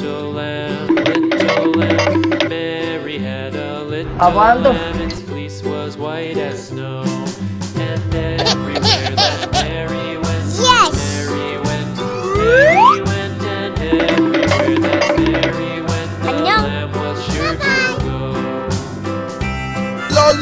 little lamb. Mary had a little lamb. Its fleece was white as snow. And everywhere that Mary went, Mary went, Mary went, and everywhere that Mary went, the lamb was sure to go. LOL.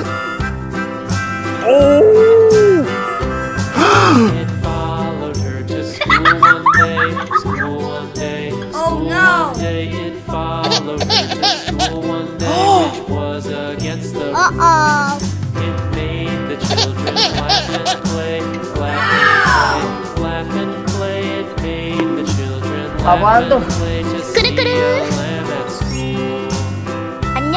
It followed her to school one day, school one day, school one day. It followed her to school one day, which was against the rules. It made the children laugh and play, laugh and play. It made the children laugh and play to see a lamb at school. 안녕.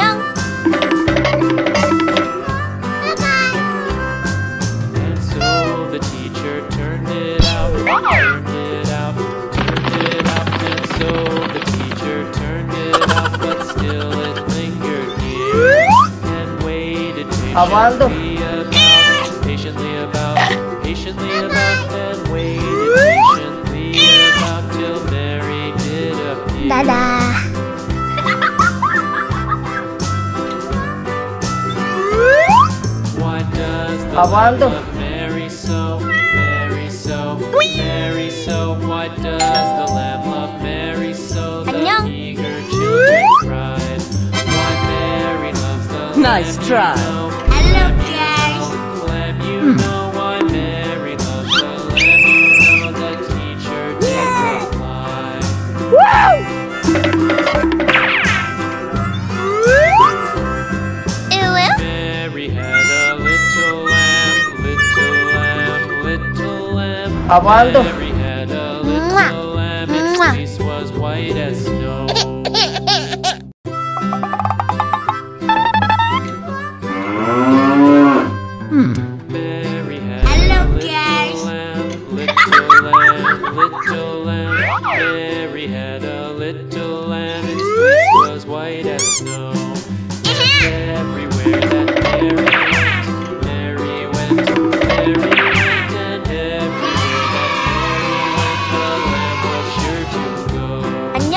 And so the teacher turned it out, turned it out, turned it out. And so the teacher turned it out, but still it lingered near and waited patiently about, and waited patiently about till Mary did appear. Why does the lamb love Mary so, Mary so, Mary so? Why does the lamb love Mary so? The eager children cried. Why Mary loves the lamb, Nice try. Hello, guys. Lamb, you know why Mary loves the lamb. You know the teacher did reply. Mary had a little lamb, little lamb, little lamb. Mary had a little lamb. Its fleece was white as snow. Mary had a little lamb, little lamb, little lamb. Mary had a little lamb. Its fleece was white as snow. Everywhere that Mary went, and everywhere that Mary went, the lamb was sure to go. 안녕.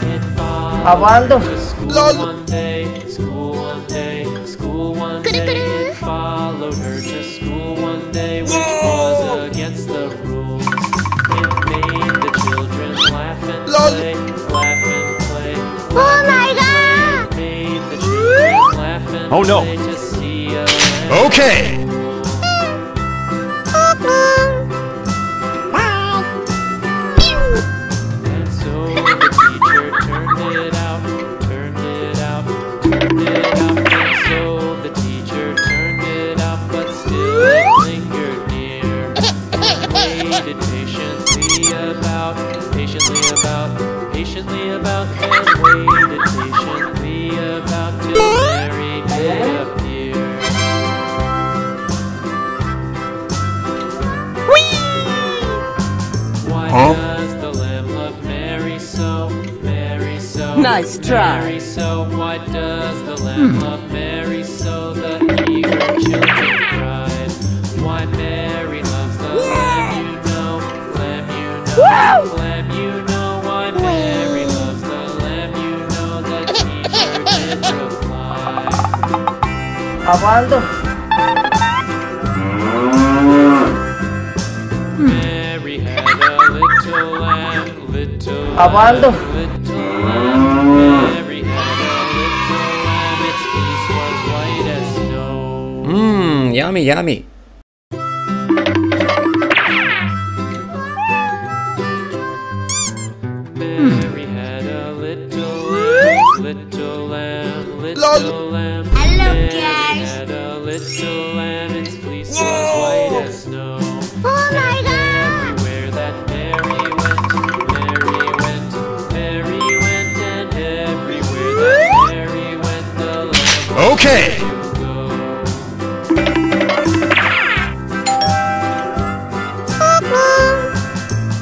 It followed to school one day, school one day, school one day. It followed her to school one day, which was against the rules. It made the children laugh and play, laugh and play. Oh my God! It made the children laugh and play to see a lamb. Okay. And so the teacher turned it out, turned it out, turned it out. And so the teacher turned it out, but still it lingered near. And waited patiently about, patiently about, and waited patiently about till Mary did appear. Why does the lamb love Mary so, Mary so? Nice try. Mary so. Why does the lamb love Mary so? The eager children cried. Why Mary loves the lamb, you know, lamb, you know, lamb, you know. Why Mary loves the lamb, you know. The teacher did reply. Mary had a little lamb, little lamb, little lamb. Mary had a little lamb. Its fleece was white as snow. Yummy, yummy. Mary had a little lamb, little lamb, little lamb. Hello, Mary guys. had a little lamb. Its fleece was white as snow. Oh my God! Everywhere that Mary went, Mary went, Mary went, and everywhere that Mary went, the lamb Okay. to go.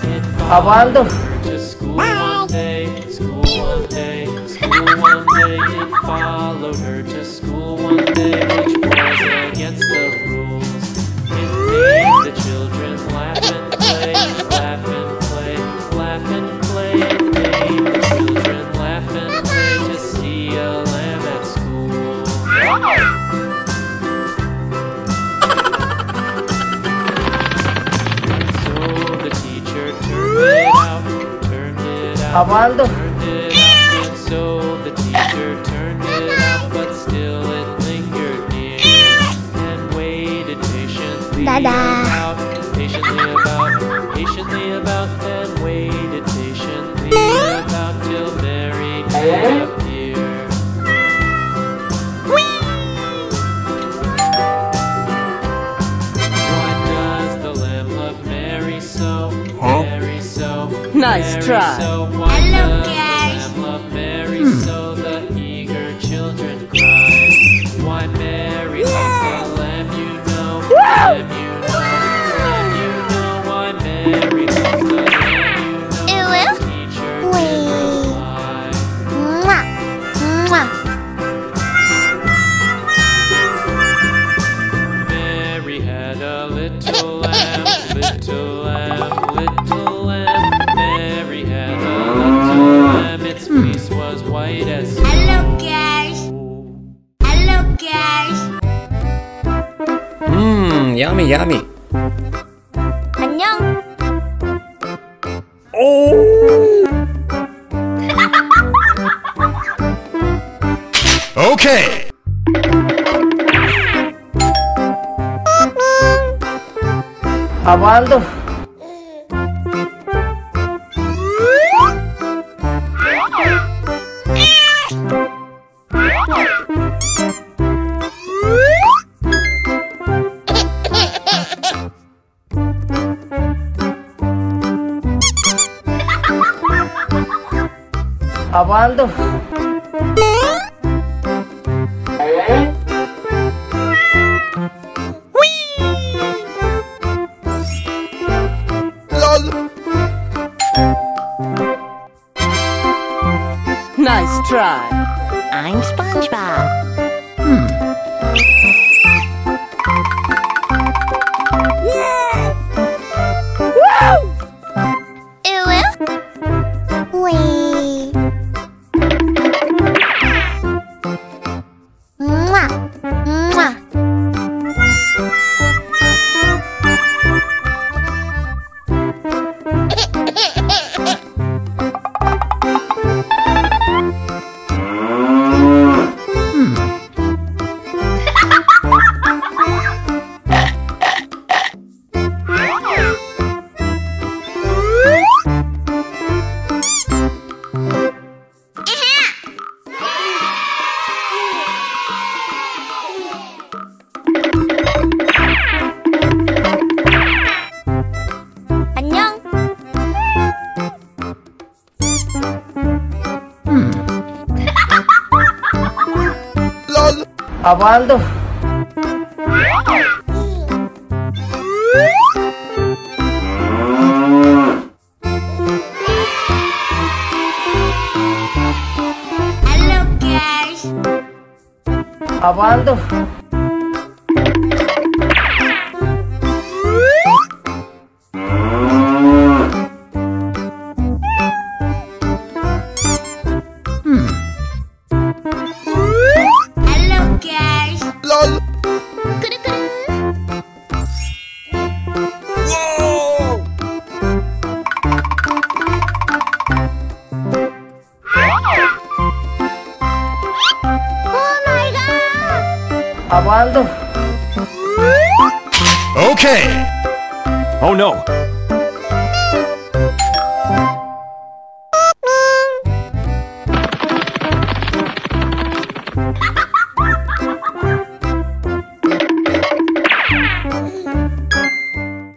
It followed her to school one day, school one day, school one day. It followed her to school one day, which was against the rules. It made the children laugh. laugh and play, laugh and play, laugh and play in vain. The children laugh and play to see a lamb at school. So the teacher turned it out, Apaan tuh? turned it out. And so the teacher turned it out, but still it lingered near and waited patiently about, patiently about, and waited patiently about till Mary did appear. Why does the lamb love Mary so? Mary so. Nice Mary try. so. Why Hello, does the guys. lamb love Mary so? The eager children cried. Why Mary loves the lamb, you know. Lamb, you know. Lamb, you know. Why Mary loves the lamb, you know. The teacher did reply. Mwah. Mwah. Mary had a little lamb, little lamb, little lamb. Mary had a little lamb, its fleece was white as snow. Hello, guys. Hello, guys. Yummy, yummy. 안녕. Okay. Apaan tuh? Apaan tuh? Lol. Nice try. I'm SpongeBob. Wee. Mwah. Mwah. 안녕. Lol. Apaan tuh? Hello, guys. Apaan tuh? Hello, guys. Lol. Kuru-kuru. Whoa. Oh my god. Apaan tuh? Okay. Oh no.